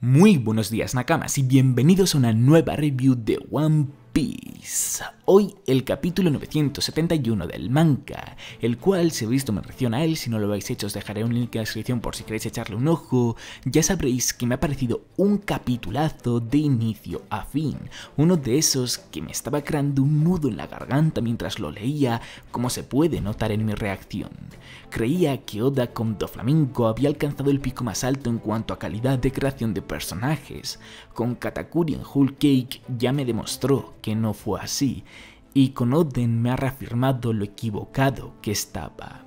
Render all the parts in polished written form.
Muy buenos días Nakamas y bienvenidos a una nueva review de One Piece. Hoy el capítulo 971 del manga, el cual si habéis visto mención a él, si no lo habéis hecho os dejaré un link en la descripción por si queréis echarle un ojo. Ya sabréis que me ha parecido un capitulazo de inicio a fin, uno de esos que me estaba creando un nudo en la garganta mientras lo leía, como se puede notar en mi reacción. Creía que Oda con Doflamingo había alcanzado el pico más alto en cuanto a calidad de creación de personajes. Con Katakuri en Whole Cake ya me demostró que no fue así, y con Oden me ha reafirmado lo equivocado que estaba.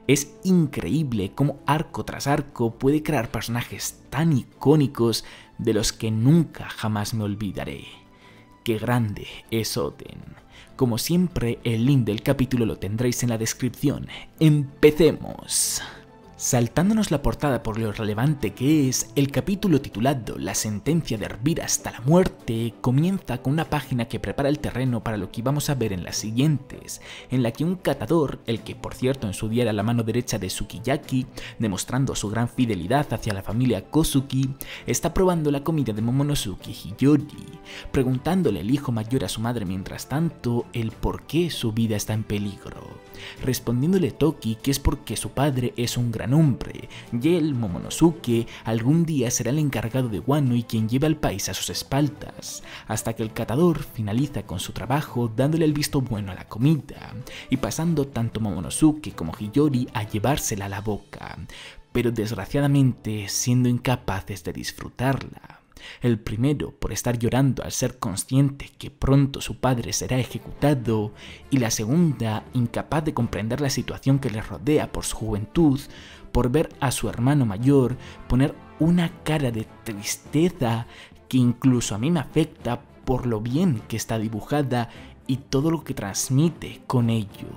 Es increíble cómo arco tras arco puede crear personajes tan icónicos de los que nunca jamás me olvidaré. ¡Qué grande es Oden! Como siempre, el link del capítulo lo tendréis en la descripción. ¡Empecemos! Saltándonos la portada por lo relevante que es, el capítulo titulado La sentencia de hervir hasta la muerte comienza con una página que prepara el terreno para lo que íbamos a ver en las siguientes, en la que un catador, el que por cierto en su día era la mano derecha de Sukiyaki, demostrando su gran fidelidad hacia la familia Kozuki, está probando la comida de Momonosuke Hiyori, preguntándole el hijo mayor a su madre mientras tanto el por qué su vida está en peligro, respondiéndole Toki que es porque su padre es un gran hombre, y él, Momonosuke, algún día será el encargado de Wano y quien lleva el país a sus espaldas, hasta que el catador finaliza con su trabajo dándole el visto bueno a la comida, y pasando tanto Momonosuke como Hiyori a llevársela a la boca, pero desgraciadamente siendo incapaces de disfrutarla. El primero por estar llorando al ser consciente que pronto su padre será ejecutado, y la segunda incapaz de comprender la situación que le rodea por su juventud, por ver a su hermano mayor poner una cara de tristeza que incluso a mí me afecta por lo bien que está dibujada y todo lo que transmite con ello.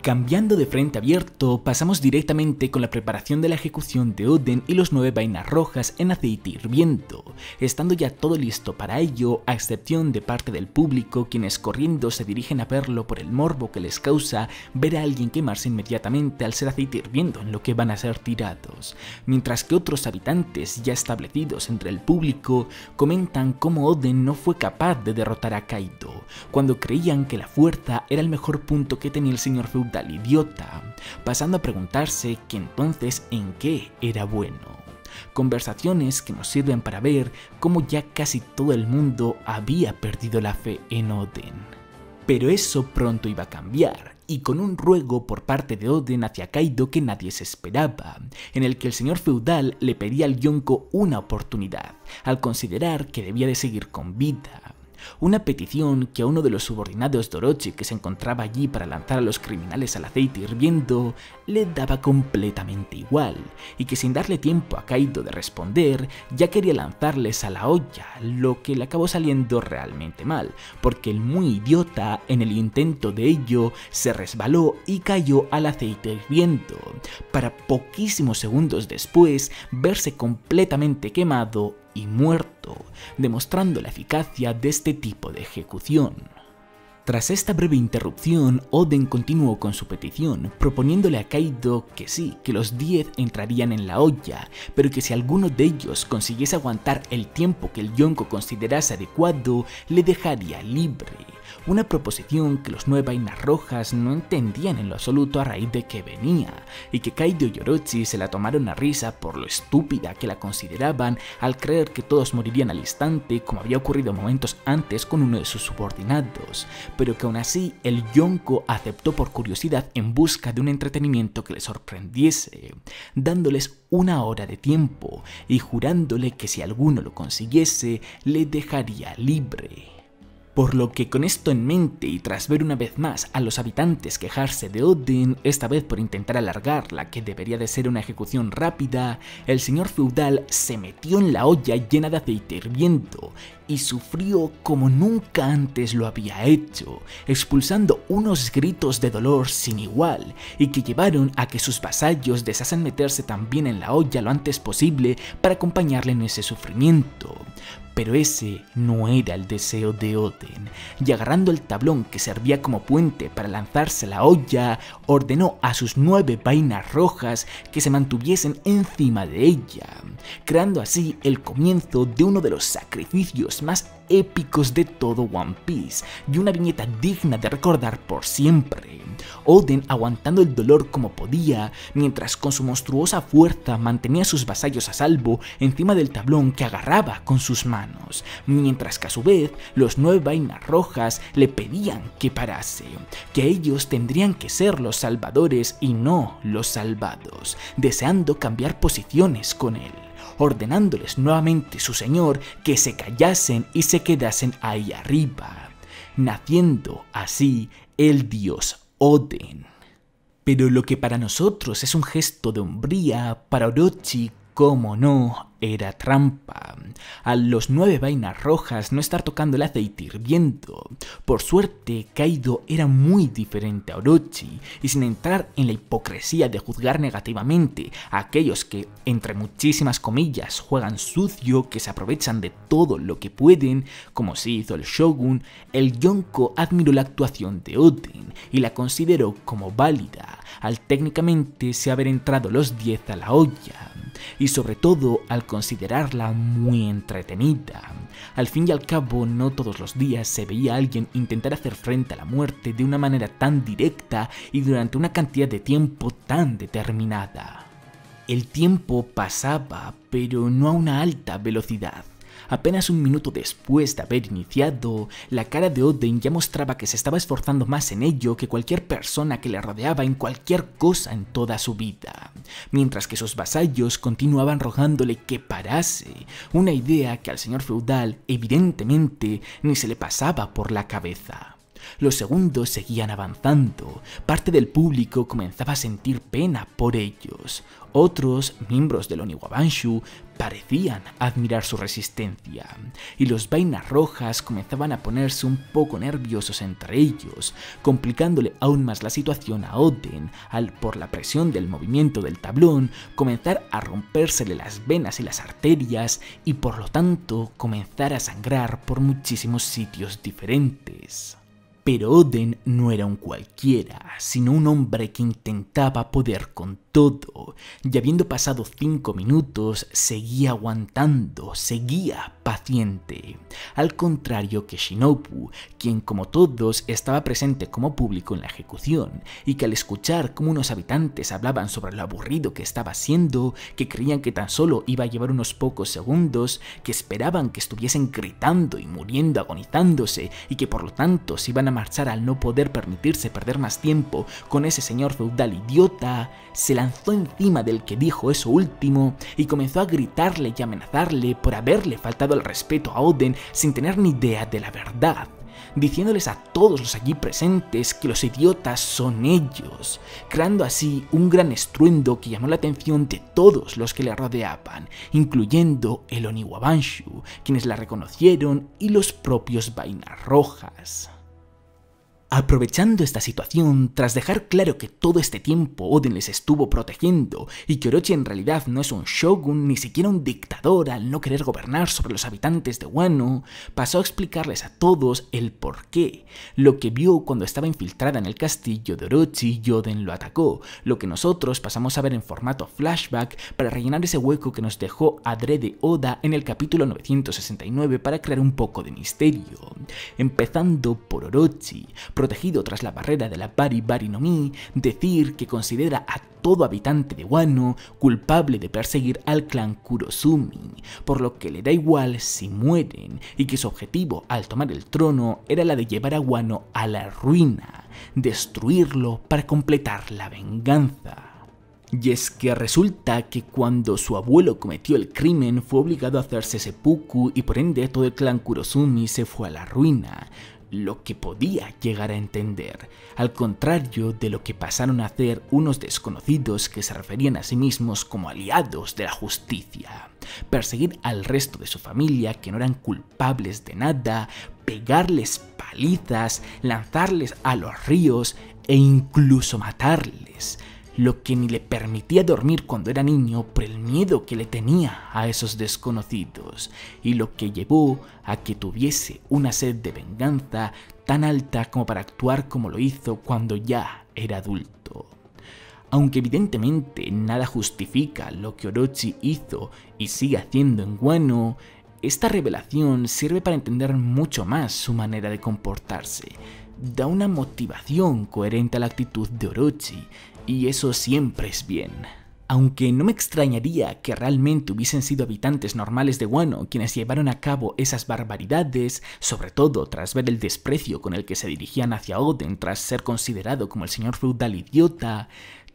Cambiando de frente abierto, pasamos directamente con la preparación de la ejecución de Oden y los 9 vainas rojas en aceite hirviendo, estando ya todo listo para ello, a excepción de parte del público, quienes corriendo se dirigen a verlo por el morbo que les causa ver a alguien quemarse inmediatamente al ser aceite hirviendo en lo que van a ser tirados, mientras que otros habitantes ya establecidos entre el público comentan cómo Oden no fue capaz de derrotar a Kaido, cuando creían que la fuerza era el mejor punto que tenía el señor feudal idiota, pasando a preguntarse que entonces en qué era bueno. Conversaciones que nos sirven para ver cómo ya casi todo el mundo había perdido la fe en Oden. Pero eso pronto iba a cambiar, y con un ruego por parte de Oden hacia Kaido que nadie se esperaba, en el que el señor feudal le pedía al Yonko una oportunidad, al considerar que debía de seguir con vida. Una petición que a uno de los subordinados de Orochi que se encontraba allí para lanzar a los criminales al aceite hirviendo le daba completamente igual, y que sin darle tiempo a Kaido de responder ya quería lanzarles a la olla, lo que le acabó saliendo realmente mal, porque el muy idiota en el intento de ello se resbaló y cayó al aceite hirviendo, para poquísimos segundos después verse completamente quemado y muerto, demostrando la eficacia de este tipo de ejecución. Tras esta breve interrupción, Oden continuó con su petición, proponiéndole a Kaido que sí, que los 10 entrarían en la olla, pero que si alguno de ellos consiguiese aguantar el tiempo que el Yonko considerase adecuado, le dejaría libre. Una proposición que los 9 vainas rojas no entendían en lo absoluto a raíz de que venía, y que Kaido y Orochi se la tomaron a risa por lo estúpida que la consideraban al creer que todos morirían al instante como había ocurrido momentos antes con uno de sus subordinados, pero que aún así el Yonko aceptó por curiosidad en busca de un entretenimiento que le sorprendiese, dándoles una hora de tiempo y jurándole que si alguno lo consiguiese le dejaría libre. Por lo que con esto en mente y tras ver una vez más a los habitantes quejarse de Oden, esta vez por intentar alargar la que debería de ser una ejecución rápida, el señor feudal se metió en la olla llena de aceite hirviendo y sufrió como nunca antes lo había hecho, expulsando unos gritos de dolor sin igual y que llevaron a que sus vasallos deseasen meterse también en la olla lo antes posible para acompañarle en ese sufrimiento. Pero ese no era el deseo de Oden, y agarrando el tablón que servía como puente para lanzarse a la olla, ordenó a sus 9 vainas rojas que se mantuviesen encima de ella, creando así el comienzo de uno de los sacrificios más épicos de todo One Piece y una viñeta digna de recordar por siempre. Oden aguantando el dolor como podía, mientras con su monstruosa fuerza mantenía a sus vasallos a salvo encima del tablón que agarraba con sus manos, mientras que a su vez los 9 vainas rojas le pedían que parase, que ellos tendrían que ser los salvadores y no los salvados, deseando cambiar posiciones con él, ordenándoles nuevamente su señor que se callasen y se quedasen ahí arriba, naciendo así el dios Oden. Pero lo que para nosotros es un gesto de hombría, para Orochi, como no, era trampa. A los 9 vainas rojas no estar tocando el aceite hirviendo. Por suerte, Kaido era muy diferente a Orochi, y sin entrar en la hipocresía de juzgar negativamente a aquellos que, entre muchísimas comillas, juegan sucio, que se aprovechan de todo lo que pueden, como sí hizo el Shogun, el Yonko admiró la actuación de Oden y la consideró como válida, al técnicamente se haber entrado los 10 a la olla, y sobre todo al considerarla muy entretenida. Al fin y al cabo, no todos los días se veía a alguien intentar hacer frente a la muerte de una manera tan directa y durante una cantidad de tiempo tan determinada. El tiempo pasaba, pero no a una alta velocidad. Apenas un minuto después de haber iniciado, la cara de Oden ya mostraba que se estaba esforzando más en ello que cualquier persona que le rodeaba en cualquier cosa en toda su vida, mientras que sus vasallos continuaban rogándole que parase, una idea que al señor feudal evidentemente ni se le pasaba por la cabeza. Los segundos seguían avanzando, parte del público comenzaba a sentir pena por ellos, otros, miembros del Oniwabanshu, parecían admirar su resistencia, y los vainas rojas comenzaban a ponerse un poco nerviosos entre ellos, complicándole aún más la situación a Oden al, por la presión del movimiento del tablón, comenzar a rompérsele las venas y las arterias y por lo tanto comenzar a sangrar por muchísimos sitios diferentes. Pero Oden no era un cualquiera, sino un hombre que intentaba poder con todo, y habiendo pasado 5 minutos, seguía aguantando, seguía paciente, al contrario que Shinobu, quien como todos estaba presente como público en la ejecución, y que al escuchar cómo unos habitantes hablaban sobre lo aburrido que estaba siendo, que creían que tan solo iba a llevar unos pocos segundos, que esperaban que estuviesen gritando y muriendo agonizándose, y que por lo tanto se iban a marchar al no poder permitirse perder más tiempo con ese señor feudal idiota, se lanzó encima del que dijo eso último y comenzó a gritarle y amenazarle por haberle faltado el respeto a Oden sin tener ni idea de la verdad, diciéndoles a todos los allí presentes que los idiotas son ellos, creando así un gran estruendo que llamó la atención de todos los que le rodeaban, incluyendo el Oniwabanshu, quienes la reconocieron, y los propios vainas rojas. Aprovechando esta situación, tras dejar claro que todo este tiempo Oden les estuvo protegiendo y que Orochi en realidad no es un shogun ni siquiera un dictador al no querer gobernar sobre los habitantes de Wano, pasó a explicarles a todos el porqué, lo que vio cuando estaba infiltrada en el castillo de Orochi y Oden lo atacó, lo que nosotros pasamos a ver en formato flashback para rellenar ese hueco que nos dejó adrede Oda en el capítulo 969 para crear un poco de misterio, empezando por Orochi, protegido tras la barrera de la Bari Bari no Mi, decir que considera a todo habitante de Wano culpable de perseguir al clan Kurosumi, por lo que le da igual si mueren, y que su objetivo al tomar el trono era la de llevar a Wano a la ruina, destruirlo para completar la venganza. Y es que resulta que cuando su abuelo cometió el crimen fue obligado a hacerse seppuku y por ende todo el clan Kurosumi se fue a la ruina, lo que podía llegar a entender, al contrario de lo que pasaron a hacer unos desconocidos que se referían a sí mismos como aliados de la justicia, perseguir al resto de su familia que no eran culpables de nada, pegarles palizas, lanzarles a los ríos e incluso matarles. lo que ni le permitía dormir cuando era niño por el miedo que le tenía a esos desconocidos, y lo que llevó a que tuviese una sed de venganza tan alta como para actuar como lo hizo cuando ya era adulto. Aunque evidentemente nada justifica lo que Orochi hizo y sigue haciendo en Wano, esta revelación sirve para entender mucho más su manera de comportarse. Da una motivación coherente a la actitud de Orochi, y eso siempre es bien. Aunque no me extrañaría que realmente hubiesen sido habitantes normales de Wano quienes llevaron a cabo esas barbaridades, sobre todo tras ver el desprecio con el que se dirigían hacia Oden tras ser considerado como el señor feudal idiota,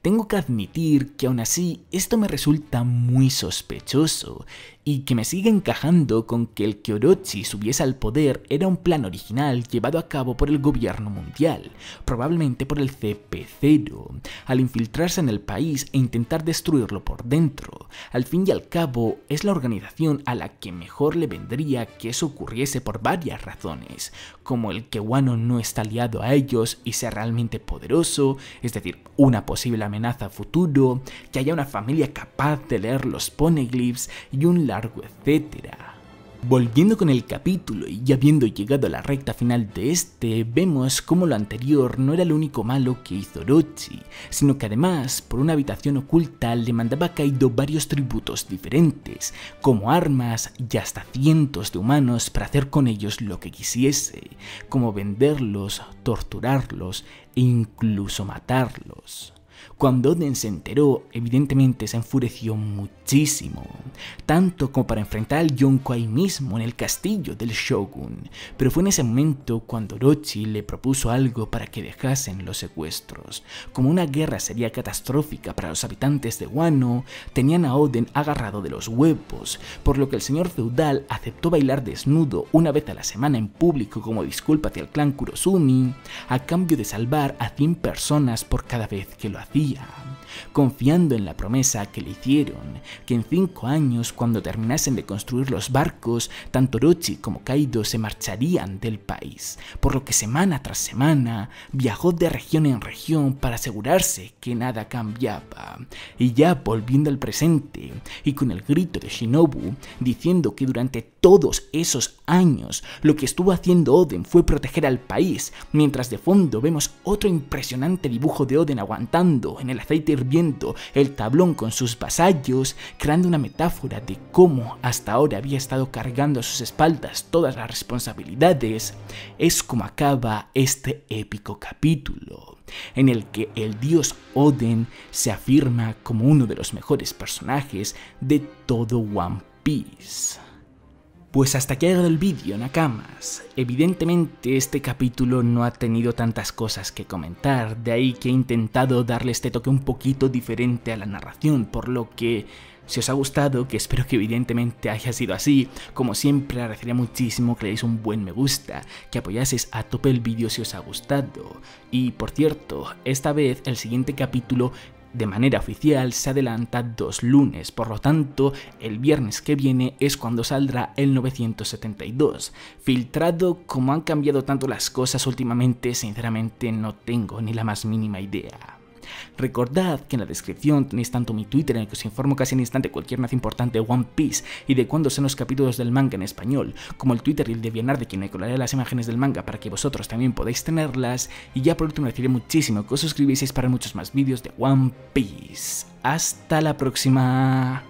tengo que admitir que aún así esto me resulta muy sospechoso, y que me sigue encajando con que el que Orochi subiese al poder era un plan original llevado a cabo por el gobierno mundial, probablemente por el CP0, al infiltrarse en el país e intentar destruirlo por dentro. Al fin y al cabo, es la organización a la que mejor le vendría que eso ocurriese por varias razones, como el que Wano no está aliado a ellos y sea realmente poderoso, es decir, una posible amenaza a futuro, que haya una familia capaz de leer los poneglyphs y un largo etcétera. Volviendo con el capítulo y ya habiendo llegado a la recta final de este, vemos cómo lo anterior no era lo único malo que hizo Orochi, sino que además, por una habitación oculta, le mandaba a Kaido varios tributos diferentes, como armas y hasta cientos de humanos para hacer con ellos lo que quisiese, como venderlos, torturarlos e incluso matarlos. Cuando Oden se enteró, evidentemente se enfureció muchísimo, tanto como para enfrentar al Yonko ahí mismo en el castillo del Shogun, pero fue en ese momento cuando Orochi le propuso algo para que dejasen los secuestros. Como una guerra sería catastrófica para los habitantes de Wano, tenían a Oden agarrado de los huevos, por lo que el señor feudal aceptó bailar desnudo una vez a la semana en público como disculpa hacia el clan Kurosumi, a cambio de salvar a 100 personas por cada vez que lo hacía, confiando en la promesa que le hicieron, que en 5 años, cuando terminasen de construir los barcos, tanto Orochi como Kaido se marcharían del país, por lo que semana tras semana viajó de región en región para asegurarse que nada cambiaba. Y ya volviendo al presente, y con el grito de Shinobu, diciendo que durante todos esos años lo que estuvo haciendo Oden fue proteger al país, mientras de fondo vemos otro impresionante dibujo de Oden aguantando en el aceite hirviendo el tablón con sus vasallos, creando una metáfora de cómo hasta ahora había estado cargando a sus espaldas todas las responsabilidades, es como acaba este épico capítulo, en el que el dios Oden se afirma como uno de los mejores personajes de todo One Piece. Pues hasta aquí ha llegado el vídeo, Nakamas. Evidentemente este capítulo no ha tenido tantas cosas que comentar, de ahí que he intentado darle este toque un poquito diferente a la narración, por lo que si os ha gustado, que espero que evidentemente haya sido así, como siempre agradecería muchísimo que le deis un buen me gusta, que apoyaseis a tope el vídeo si os ha gustado. Y por cierto, esta vez el siguiente capítulo de manera oficial se adelanta 2 lunes, por lo tanto el viernes que viene es cuando saldrá el 972. Filtrado, como han cambiado tanto las cosas últimamente, sinceramente no tengo ni la más mínima idea. Recordad que en la descripción tenéis tanto mi Twitter, en el que os informo casi al instante cualquier noticia importante de One Piece y de cuándo son los capítulos del manga en español, como el Twitter y el de Bienar, de quien me colaré las imágenes del manga para que vosotros también podáis tenerlas, y ya por último agradecería muchísimo que os suscribieseis para muchos más vídeos de One Piece. ¡Hasta la próxima!